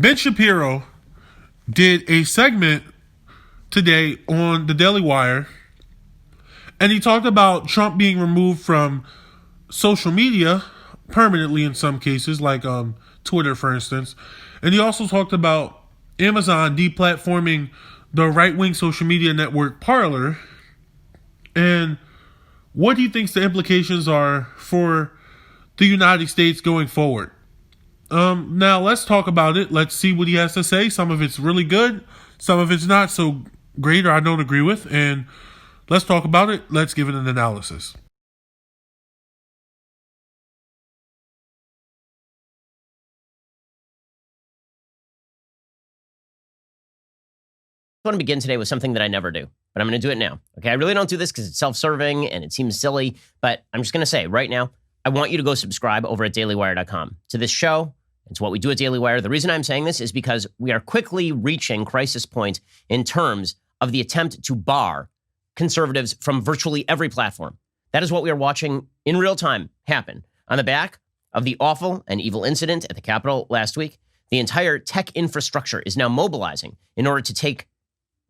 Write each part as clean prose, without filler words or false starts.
Ben Shapiro did a segment today on the Daily Wire, and he talked about Trump being removed from social media permanently in some cases, like Twitter, for instance. And he also talked about Amazon deplatforming the right-wing social media network Parler, and what he thinks the implications are for the United States going forward. Now let's talk about it. Let's see what he has to say. Some of it's really good, some of it's not so great or I don't agree with, and let's talk about it. Let's give it an analysis. I want to begin today with something that I never do, but I'm going to do it now. Okay, I really don't do this because it's self-serving and it seems silly, but I'm just going to say right now, I want you to go subscribe over at dailywire.com to this show. It's what we do at Daily Wire. The reason I'm saying this is because we are quickly reaching crisis point in terms of the attempt to bar conservatives from virtually every platform. That is what we are watching in real time happen. On the back of the awful and evil incident at the Capitol last week, the entire tech infrastructure is now mobilizing in order to take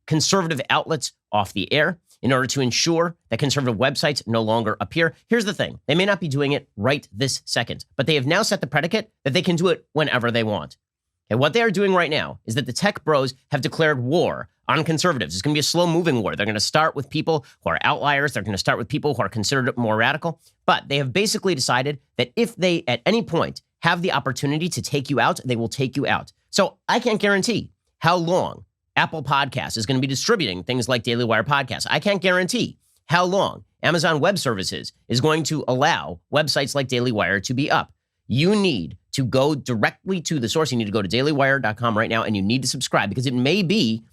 conservative outlets off the air, in order to ensure that conservative websites no longer appear. Here's the thing. They may not be doing it right this second, but they have now set the predicate that they can do it whenever they want. And what they are doing right now is that the tech bros have declared war on conservatives. It's going to be a slow-moving war. They're going to start with people who are outliers. They're going to start with people who are considered more radical. But they have basically decided that if they, at any point, have the opportunity to take you out, they will take you out. So I can't guarantee how long Apple Podcasts is going to be distributing things like Daily Wire podcasts. I can't guarantee how long Amazon Web Services is going to allow websites like Daily Wire to be up. You need to go directly to the source. You need to go to dailywire.com right now, and you need to subscribe because it may be,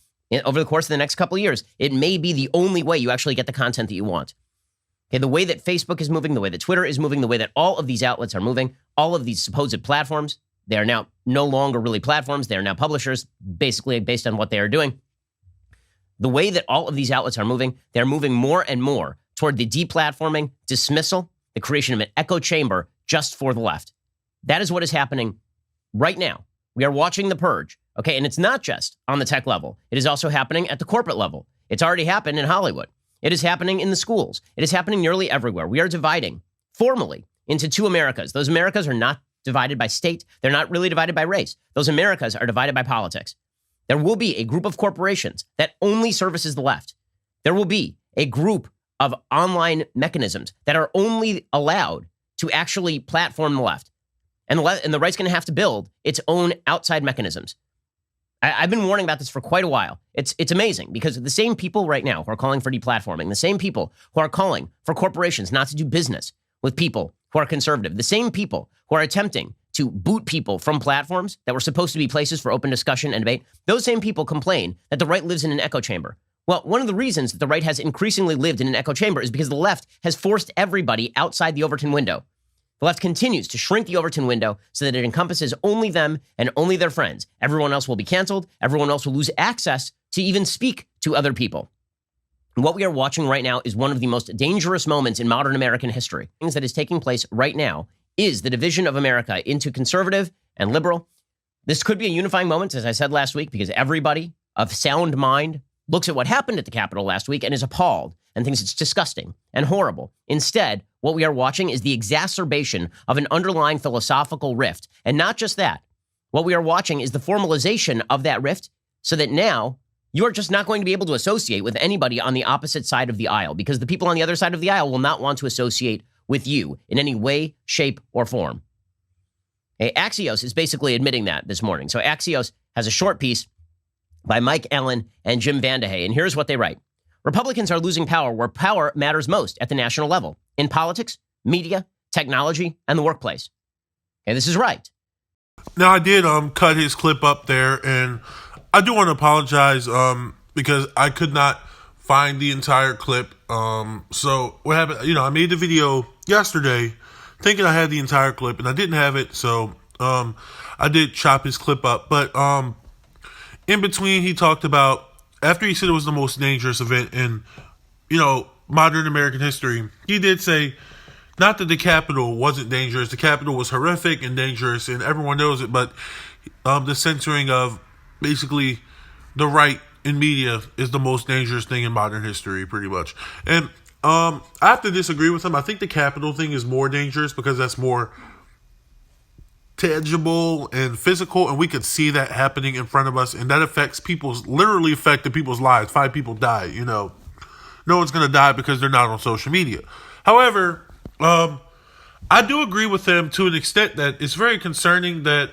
over the course of the next couple of years, it may be the only way you actually get the content that you want. Okay, the way that Facebook is moving, the way that Twitter is moving, the way that all of these outlets are moving, all of these supposed platforms, they are now no longer really platforms. They are now publishers, basically based on what they are doing. The way that all of these outlets are moving, they're moving more and more toward the deplatforming, dismissal, the creation of an echo chamber just for the left. That is what is happening right now. We are watching the purge, okay? And it's not just on the tech level. It is also happening at the corporate level. It's already happened in Hollywood. It is happening in the schools. It is happening nearly everywhere. We are dividing formally into two Americas. Those Americas are not divided by state. They're not really divided by race. Those Americas are divided by politics. There will be a group of corporations that only services the left. There will be a group of online mechanisms that are only allowed to actually platform the left. And the right's going to have to build its own outside mechanisms. I've been warning about this for quite a while. It's amazing because the same people right now who are calling for deplatforming, the same people who are calling for corporations not to do business with people who are conservative, the same people who are attempting to boot people from platforms that were supposed to be places for open discussion and debate, those same people complain that the right lives in an echo chamber. Well, one of the reasons that the right has increasingly lived in an echo chamber is because the left has forced everybody outside the Overton window. The left continues to shrink the Overton window so that it encompasses only them and only their friends. Everyone else will be canceled. Everyone else will lose access to even speak to other people. What we are watching right now is one of the most dangerous moments in modern American history. Things that is taking place right now is the division of America into conservative and liberal. This could be a unifying moment, as I said last week, because everybody of sound mind looks at what happened at the Capitol last week and is appalled and thinks it's disgusting and horrible. Instead, what we are watching is the exacerbation of an underlying philosophical rift. And not just that. What we are watching is the formalization of that rift so that now you are just not going to be able to associate with anybody on the opposite side of the aisle because the people on the other side of the aisle will not want to associate with you in any way, shape, or form. Axios is basically admitting that this morning. So Axios has a short piece by Mike Ellen and Jim Vandehey, and here's what they write. Republicans are losing power where power matters most at the national level, in politics, media, technology, and the workplace. Okay, this is right. Now, I did cut his clip up there, and I do want to apologize because I could not find the entire clip. So what happened, I made the video yesterday thinking I had the entire clip, and I didn't have it, so I did chop his clip up. But in between, he talked about, after he said it was the most dangerous event in, modern American history, he did say, not that the Capitol wasn't dangerous. The Capitol was horrific and dangerous, and everyone knows it. But the censoring of basically the right in media is the most dangerous thing in modern history, pretty much. And I have to disagree with him. I think the Capitol thing is more dangerous because that's more tangible and physical, and we could see that happening in front of us, and that literally affected people's lives. 5 people died. No one's going to die because they're not on social media. However, I do agree with him to an extent that it's very concerning that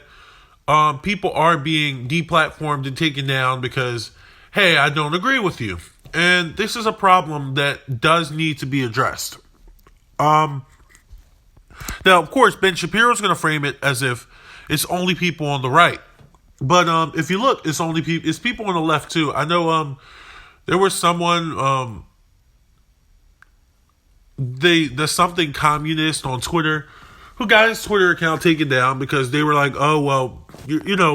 people are being deplatformed and taken down because, hey, I don't agree with you. And this is a problem that does need to be addressed. Now, of course, Ben Shapiro is going to frame it as if it's only people on the right. But if you look, it's people on the left too. I know there was someone, there's something communist on Twitter who got his Twitter account taken down because they were like, oh, well,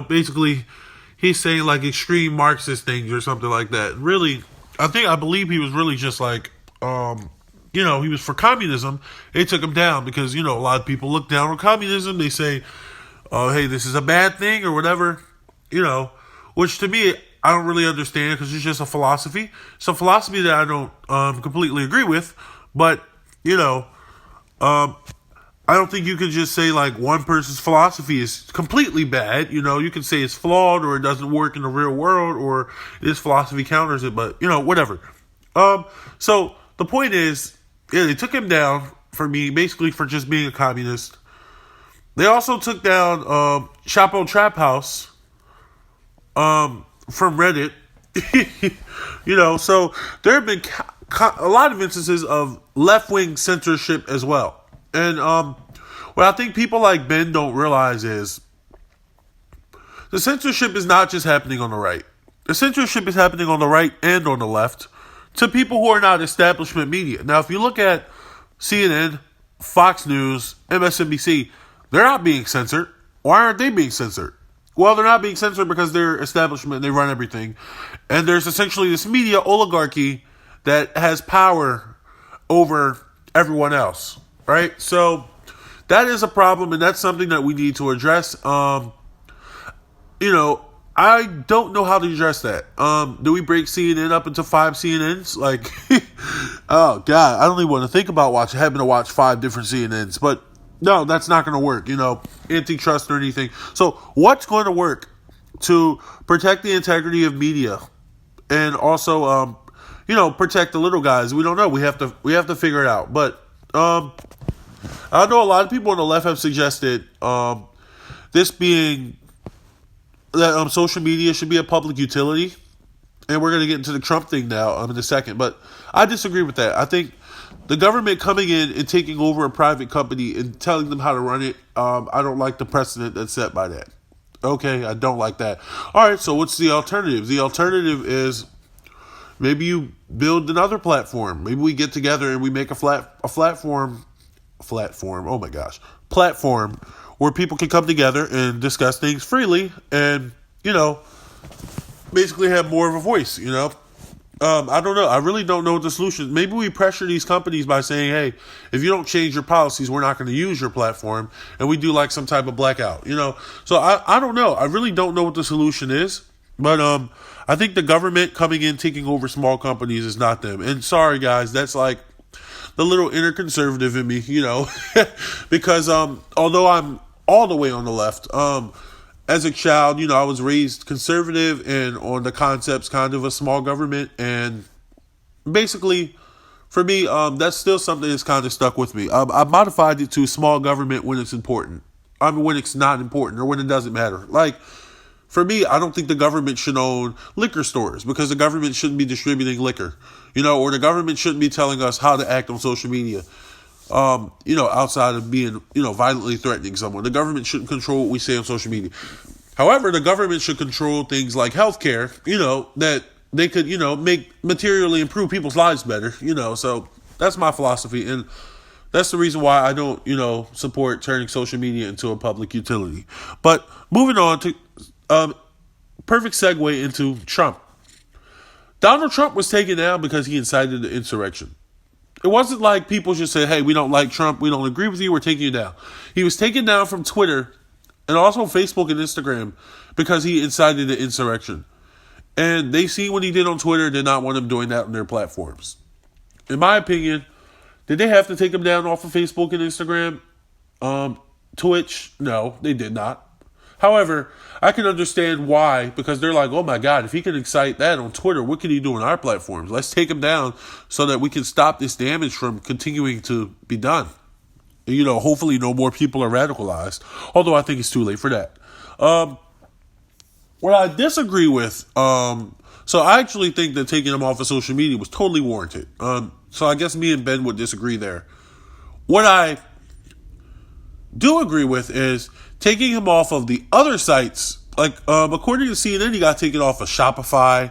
basically he's saying like extreme Marxist things or something like that. Really, I believe he was really just like, he was for communism. They took him down because, a lot of people look down on communism. They say, oh, hey, this is a bad thing or whatever, which to me, I don't really understand because it's just a philosophy. It's a philosophy that I don't completely agree with. But, I don't think you can just say like one person's philosophy is completely bad. You can say it's flawed or it doesn't work in the real world or this philosophy counters it, but whatever. So the point is, they took him down basically for just being a communist. They also took down Chapo Trap House from Reddit. So there have been a lot of instances of left-wing censorship as well. And what I think people like Ben don't realize is the censorship is not just happening on the right. The censorship is happening on the right and on the left to people who are not establishment media. Now, if you look at CNN, Fox News, MSNBC, they're not being censored. Why aren't they being censored? Well, they're not being censored because they're establishment, they run everything. And there's essentially this media oligarchy that has power over everyone else, right? So that is a problem, and that's something that we need to address. I don't know how to address that. Do we break CNN up into 5 CNNs? Like, oh God, I don't even want to think about having to watch 5 different CNNs. But no, that's not going to work. Antitrust or anything. So what's going to work to protect the integrity of media and also, protect the little guys? We don't know. We have to figure it out. But I know a lot of people on the left have suggested this being that social media should be a public utility, and we're going to get into the Trump thing now in a second. But I disagree with that. I think the government coming in and taking over a private company and telling them how to run it, I don't like the precedent that's set by that. Okay, I don't like that. All right, so what's the alternative? The alternative is maybe you build another platform. Maybe we get together and we make a platform. Oh my gosh, platform where people can come together and discuss things freely and, basically have more of a voice, I don't know. I really don't know what the solution is. Maybe we pressure these companies by saying, hey, if you don't change your policies, we're not going to use your platform. And we do like some type of blackout, So I don't know. I really don't know what the solution is. But I think the government coming in, taking over small companies is not them. And sorry, guys, that's like the little inner conservative in me, because although I'm all the way on the left, as a child, I was raised conservative and on the concepts kind of a small government. And basically, for me, that's still something that's kind of stuck with me. I modified it to small government when it's important. When it's not important or when it doesn't matter. Like, for me, I don't think the government should own liquor stores because the government shouldn't be distributing liquor, or the government shouldn't be telling us how to act on social media, outside of being, violently threatening someone. The government shouldn't control what we say on social media. However, the government should control things like healthcare, that they could, make materially improve people's lives better, so that's my philosophy. And that's the reason why I don't, support turning social media into a public utility. But moving on to perfect segue into Trump. Donald Trump was taken down because he incited the insurrection. It wasn't like people just said, hey, we don't like Trump, we don't agree with you, we're taking you down. He was taken down from Twitter and also Facebook and Instagram, because he incited the insurrection. And they see what he did on Twitter, did not want him doing that on their platforms. In my opinion, did they have to take him down off of Facebook and Instagram? Twitch? No, they did not. However, I can understand why, because they're like, oh my God, if he can excite that on Twitter, what can he do on our platforms? Let's take him down so that we can stop this damage from continuing to be done. You know, hopefully no more people are radicalized, although I think it's too late for that. What I disagree with, so I actually think that taking him off of social media was totally warranted. So I guess me and Ben would disagree there. What I do agree with is taking him off of the other sites. Like, according to CNN, he got taken off of Shopify.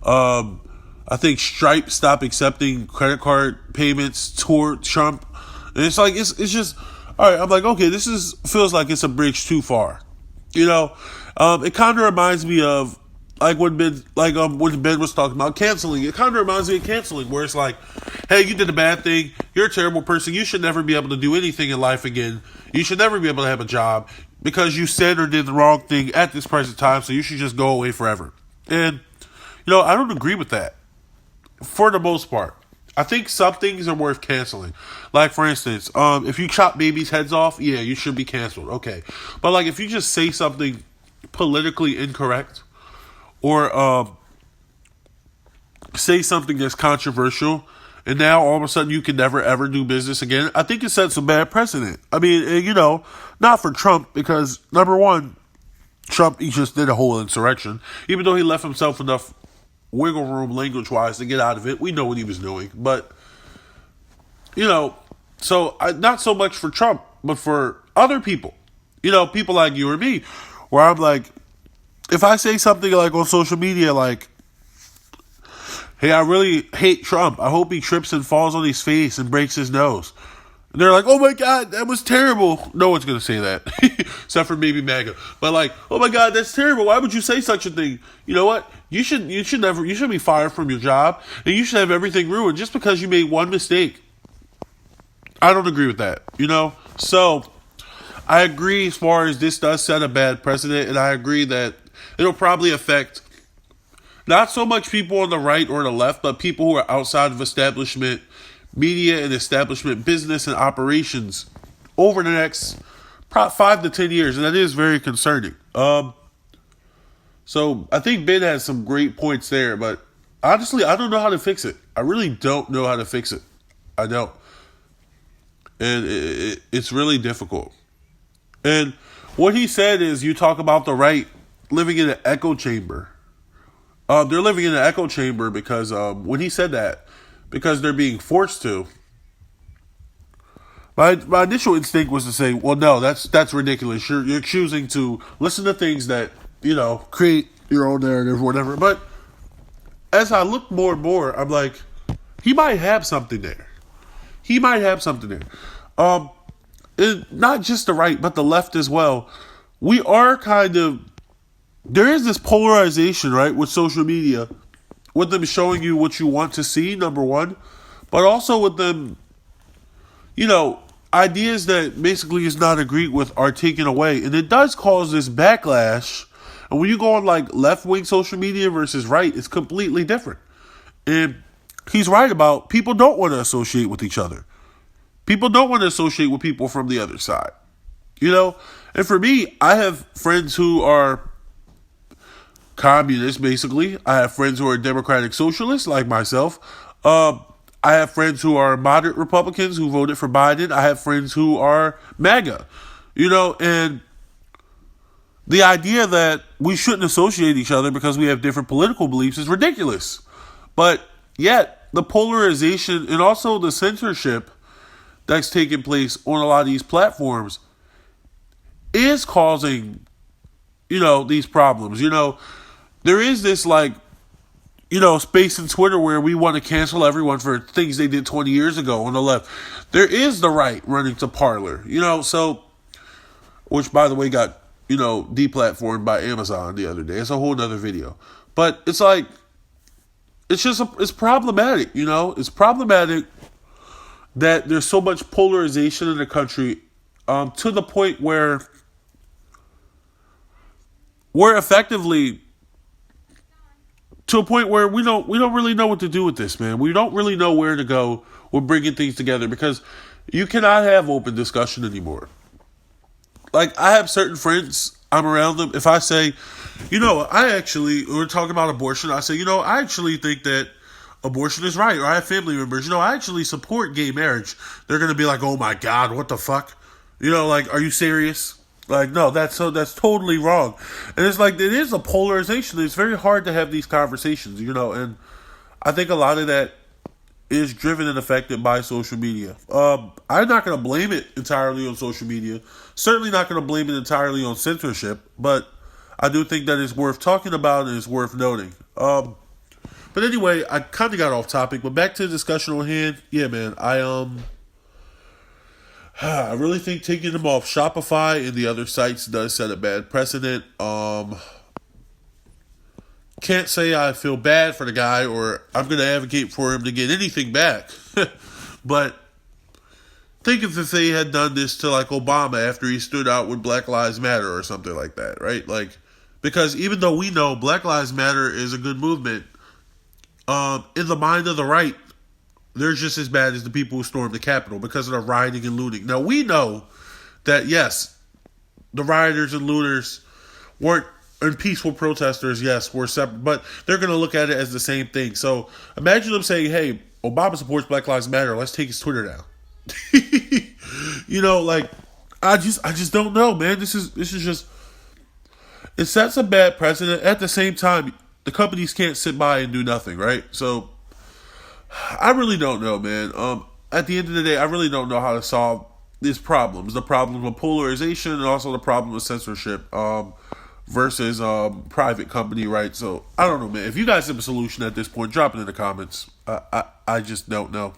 I think Stripe stopped accepting credit card payments toward Trump. And it's like, it's just, all right, I'm like, okay, feels like it's a bridge too far. You know, it kind of reminds me of, like when Ben was talking about canceling. It kind of reminds me of canceling, where it's like, hey, you did a bad thing. You're a terrible person. You should never be able to do anything in life again. You should never be able to have a job because you said or did the wrong thing at this present time, so you should just go away forever. And, you know, I don't agree with that for the most part. I think some things are worth canceling. Like, for instance, if you chop babies' heads off, yeah, you should be canceled. Okay. But, like, if you just say something politically incorrect, or say something that's controversial, and now all of a sudden you can never ever do business again, I think it sets a bad precedent. I mean, you know, not for Trump, because number one, Trump, he just did a whole insurrection. Even though he left himself enough wiggle room language-wise to get out of it, we know what he was doing. But, you know, so not so much for Trump, but for other people. You know, people like you or me, where I'm like, if I say something like on social media like, hey, I really hate Trump. I hope he trips and falls on his face and breaks his nose. And they're like, oh my God, that was terrible. No one's going to say that, except for maybe MAGA. But like, oh my God, that's terrible. Why would you say such a thing? You know what? You should be fired from your job, and you should have everything ruined just because you made one mistake. I don't agree with that, you know? So I agree as far as this does set a bad precedent, and I agree that it'll probably affect not so much people on the right or the left, but people who are outside of establishment media and establishment business and operations over the next 5 to 10 years. And that is very concerning. So I think Ben has some great points there, but honestly, I don't know how to fix it. I really don't know how to fix it. I don't. And it's really difficult. And what he said is, you talk about the right living in an echo chamber. They're living in an echo chamber because when he said that, because they're being forced to, my initial instinct was to say, well, no, that's ridiculous. You're choosing to listen to things that, you know, create your own narrative or whatever. But as I look more and more, I'm like, he might have something there. Not just the right, but the left as well. We are there is this polarization, right, with social media, with them showing you what you want to see, number one, but also with them, you know, ideas that basically is not agreed with are taken away. And it does cause this backlash. And when you go on like left-wing social media versus right, it's completely different. And he's right about people don't want to associate with each other. People don't want to associate with people from the other side. You know? And for me, I have friends who are communists, basically. I have friends who are democratic socialists, like myself. I have friends who are moderate Republicans who voted for Biden. I have friends who are MAGA. You know, and the idea that we shouldn't associate each other because we have different political beliefs is ridiculous. But yet, the polarization and also the censorship that's taking place on a lot of these platforms is causing, you know, these problems. You know, there is this, like, you know, space in Twitter where we want to cancel everyone for things they did 20 years ago on the left. There is the right running to Parler, you know, so, which, by the way, got, you know, deplatformed by Amazon the other day. It's a whole nother video. But it's like, it's just, it's problematic, you know? It's problematic that there's so much polarization in the country to the point where we're effectively to a point where we don't really know what to do with this, man. We don't really know where to go. We're bringing things together because you cannot have open discussion anymore. Like, I have certain friends, I'm around them. If I say, we're talking about abortion, I say, I actually think that abortion is right. Or I have family members, I actually support gay marriage. They're going to be like, oh my God, what the fuck? Are you serious? Like, no, that's totally wrong. And it's like, it is a polarization. It's very hard to have these conversations, and I think a lot of that is driven and affected by social media. I'm not going to blame it entirely on social media. Certainly not going to blame it entirely on censorship, but I do think that it's worth talking about and it's worth noting. But anyway, I kind of got off topic, but back to the discussion on hand. Yeah, man, I really think taking them off Shopify and the other sites does set a bad precedent. Can't say I feel bad for the guy or I'm going to advocate for him to get anything back. But think if they had done this to like Obama after he stood out with Black Lives Matter or something like that, right? Like, because even though we know Black Lives Matter is a good movement, in the mind of the right, they're just as bad as the people who stormed the Capitol because of the rioting and looting. Now, we know that, yes, the rioters and looters weren't, and peaceful protesters, yes, were separate, but they're going to look at it as the same thing. So imagine them saying, hey, Obama supports Black Lives Matter, let's take his Twitter down. I just don't know, man. This is just, it sets a bad precedent. At the same time, the companies can't sit by and do nothing, right? So I really don't know, man. At the end of the day, I really don't know how to solve these problems. The problem of polarization and also the problem of censorship versus private company rights. So I don't know, man. If you guys have a solution at this point, drop it in the comments. I just don't know.